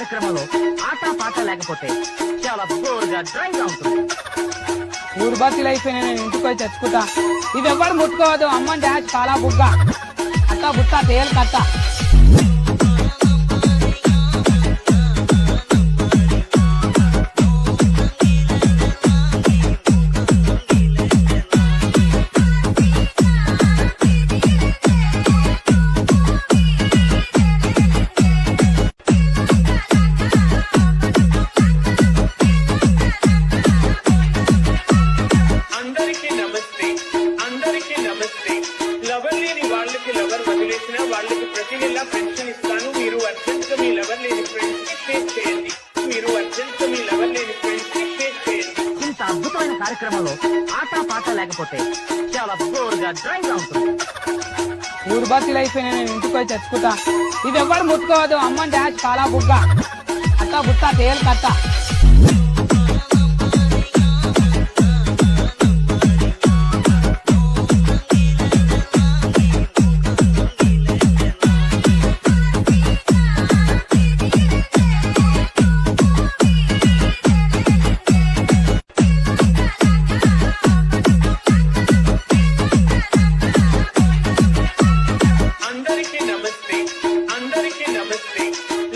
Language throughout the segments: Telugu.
కార్యక్రమంలో ఆట పాట లేకపోతే చాలా బోర్గా డ్రైగా ఉంటుంది. ఊరు బస్సులు అయిపోయినా నేను ఇంటికి పోయి తెచ్చుకుంటా. ఇది ఎవరు ముట్టుకోవద్దు. అమ్మ డాష్ కాలా బుగ్గ అత్త బుట్ట తేలు కట్ట. లవర్ లేని వాళ్ళకి లవర్ వదిలేసిన వాళ్ళకి ప్రతి నెల పెన్షన్ ఇస్తాను. మీరు అర్జెంట్ గా మీ లవర్ లేని ఫ్రెండ్స్ కి షేర్ చేయండి. మీరు అర్జెంట్ గా మీ లవర్ లేని ఫ్రెండ్స్ కి షేర్ చేయండి. ఇంత అద్భుతమైన కార్యక్రమంలో ఆట పాట లేకపోతే చాలా బోర్గా డ్రైగా ఉంటుంది. ఊరు బస్సులు అయిపోయినా నేను ఇంటికి పోయి తెచ్చుకుంటా. ఇది ఎవరు ముట్టుకోవద్దు. అమ్మ డాష్ కాలా బుగ్గ అత్త బుట్ట తేలు కట్ట. అందరికీ నమస్తే.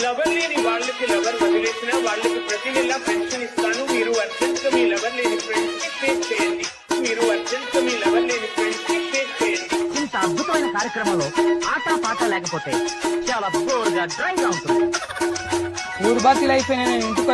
లవర్ లేని వాళ్ళకి లవర్ వదిలేసిన వాళ్ళకి ప్రతి నెల పెన్షన్ ఇస్తాను. మీరు అర్జెంట్ గా మీ లవర్ లేని ఫ్రెండ్స్ కి షేర్ చేయండి. మీరు అర్జెంట్ గా మీ లవర్ లేని ఫ్రెండ్స్ కి షేర్ చేయండి. ఇంత అద్భుతమైన కార్యక్రమంలో ఆట పాట లేకపోతే చాలా బోర్గా డ్రైగా ఉంటుంది. ఊరు బస్సులు అయిపోయినా నేను ఇంటికి